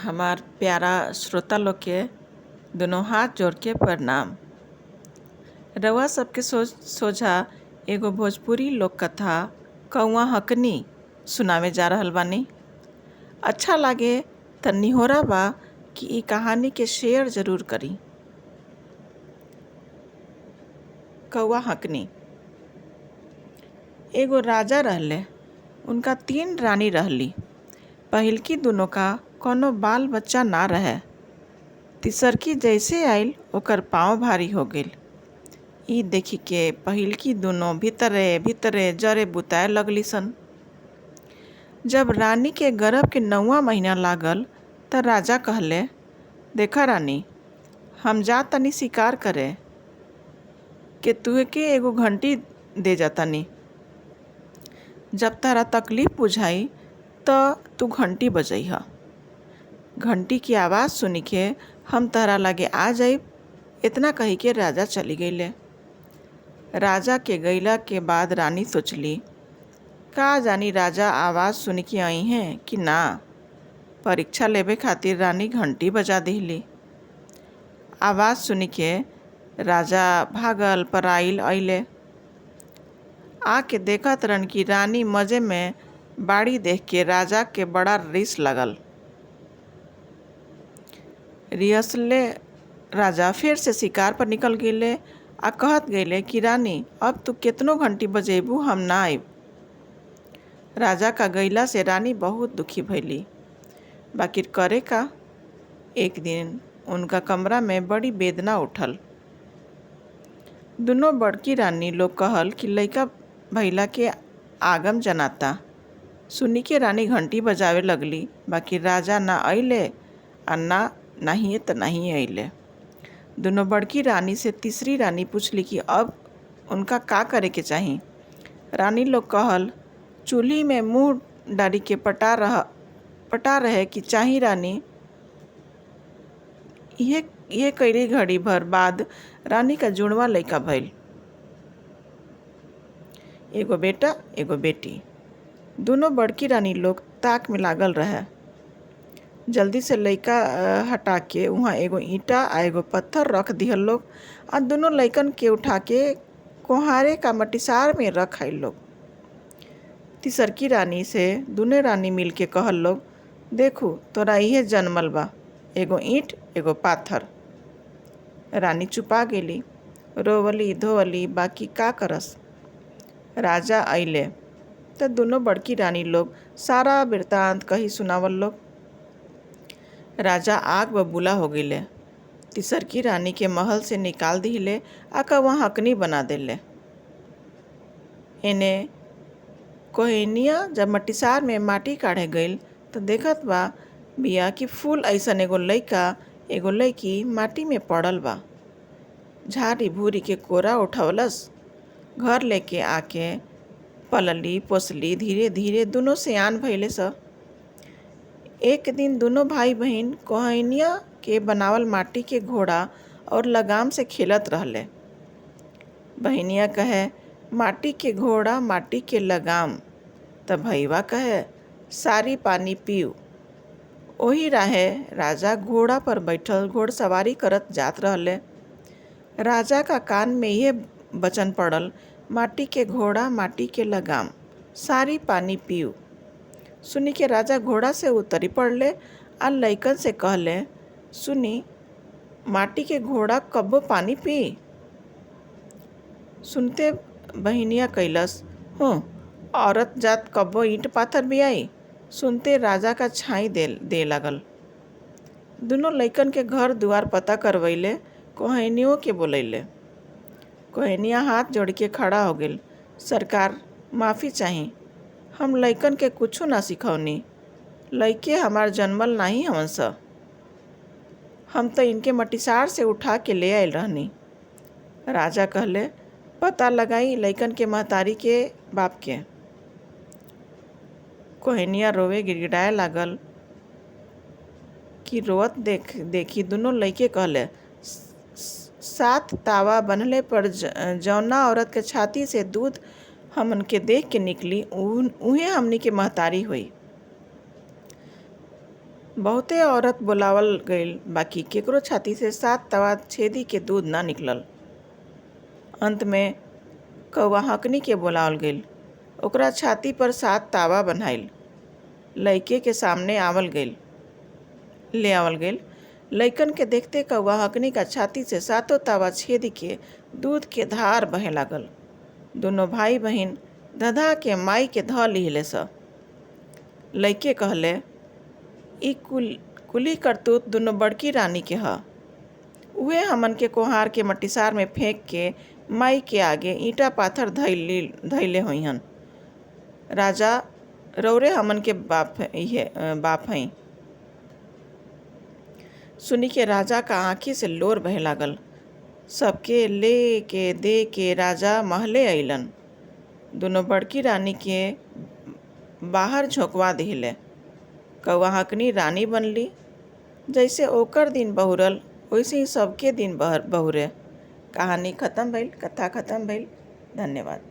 हमार प्यारा श्रोता लोग के दोनों हाथ जोड़ के प्रणाम। रउआ सबके सोझा एगो भोजपुरी लोक कथा कौआ हकनी सुनावे जा रहल बानी। अच्छा लागे त निहोरा बा कि ई कहानी के शेयर जरूर करी। कौआ हकनी। एगो राजा रहले, उनका 3 रानी रहली। पहिलकी दोनों का कोनो बाल बच्चा ना रहे। तीसरकी जैसे आइल ओकर पाँव भारी हो गेल। ई देखी के पहिलकी दोनों भीतरे भीतरे जरे बुताए लगली सन। जब रानी के गर्भ के 9वां महीना लागल त राजा कहले, देखा रानी, हम जा तनी शिकार करे के तुहे के एगो घंटी दे जातानी। जब तारा तकलीफ बुझाई त तू घंटी बजइह। घंटी की आवाज़ सुनी के हम तहरा लगे आ जाइब। इतना कही के राजा चली गईले। राजा के गईला के बाद रानी सोचली, का जानी राजा आवाज़ सुन के आई हैं कि ना। परीक्षा लेवे खातिर रानी घंटी बजा दिली। आवाज़ सुन के राजा भागल पराइल अइले। आके देखत रहन कि रानी मजे में बाड़ी देख के राजा के बड़ा रिस लगल। रियसले राजा फिर से शिकार पर निकल गईले आ कहत गईले कि रानी, अब तू केतनो घंटी बजेबू हम ना आइब। राजा का गईला से रानी बहुत दुखी भइली, बाकी करे का। एक दिन उनका कमरा में बड़ी वेदना उठल। दोनों बड़की रानी लोग कहल कि लइका भइला के आगम जनाता। सुनी के रानी घंटी बजावे लगली, बाकी राजा ना अइले आ नहीं त नहीं अइले। दोनों बड़की रानी से तीसरी रानी पूछली कि अब उनका का करे के चाही। रानी लोग कहल, चूल्ही में मुंह डाली के पटा रहे कि चाही रानी। ये कईली घड़ी भर बाद रानी का जुड़वा लइका भइल, एगो बेटा एगो बेटी। दोनों बड़की रानी लोग ताक में लागल रहे। जल्दी से लइका हटा के वहाँ एगो ईंटा आ एगो पत्थर रख दिहल लोग आ दोनों लइकन के उठा के कोहारे का मटिसार में रख आइल लोग। तीसरकी रानी से दोनों रानी मिल के कहल लोग, देखू तोरा इहे जन्मल बा, एगो ईंट एगो पाथर। रानी चुपा गेली, रोवली धोवली, बाकी का करस। राजा अइले त दोनों बड़की रानी लोग सारा वृत्तांत कही सुनावल लोग। राजा आग बबूला हो गईले। तीसरकी रानी के महल से निकाल दिले आ कौआ हकनी बना देले। एने कोहनिया जब मटिसार में माटी काढ़े गईल तो देखत बा बिया कि फूल ऐसन एगो लइका एगो लइकी माटी में पड़ल बा। झाड़ी भूरी के कोरा उठवलस, घर लेके आके पलली पोसली। धीरे धीरे दोनों सियान भइले स। एक दिन दोनों भाई बहन कोहनिया के बनावल माटी के घोड़ा और लगाम से खेलत रहले। बहनिया कहे, माटी के घोड़ा माटी के लगाम। तब भईवा कहे, सारी पानी पीऊ। ओही राहे राजा घोड़ा पर बैठल घोड़सवारी करत जात रहले। राजा का कान में ये वचन पड़ल, माटी के घोड़ा माटी के लगाम, सारी पानी पीऊ। सुनी के राजा घोड़ा से उतरी पड़ले आ लइकन से कहले, सुनी, माटी के घोड़ा कब्बो पानी पी। सुनते बहनिया कैलस, औरत जात कब्बो ईंट पाथर भी आई। सुनते राजा का छाई दे लागल। दोनों लइकन के घर दुआर पता करवैले, कोहनियों के बोलैले। कोहनिया हाथ जोड़ के खड़ा हो गेल, सरकार माफ़ी चाही, हम लइकन के कुछो ना सिखौनी। लइके हमार जन्मल नाही हवन स। हम तो इनके मटिसार से उठा के ले आइल रहनी। राजा कहले, पता लगाई लइकन के महतारी के बाप के। कोहनिया रोवे गिड़गिड़ाए लागल कि रोवत देखी दोनों लइके कहले, 7 तावा बनले पर जौना औरत के छाती से दूध हमन के देख के निकली उहे हमनी के महतारी हुई। बहुते औरत बुलावल गईल, बाकी केकरो छाती से 7 तवा छेदी के दूध ना निकलल। अंत में कौआ हकनी के बुलावल गईल। ओकरा छाती पर 7 तावा बन्हाइल। लइके के सामने ले आवल गईल। लइकन के देखते कौआ हकनी का छाती से 7 तावा छेदी के दूध के धार बहे लागल। दोनों भाई बहिन धधा के माई के ध लिहले स। लइके कहले, ई कुली करतूत दोनों बड़की रानी के ह। उहे हमन के कोहार के मटिसार में फेंक के माई के आगे ईंटा पाथर धइले होइहन। राजा रौरे हमन के बाप हई। सुनी के राजा का आँखी से लोर बहे लागल। सबके ले के दे के राजा महले अइलन। दोनों बड़की रानी के बाहर झोंकवा दिहिले। कौआ हकनी रानी बनली। जैसे ओकर दिन बहुरल वैसे ही सबके दिन बहुरे। कहानी खत्म भइल, कथा खत्म भइल। धन्यवाद।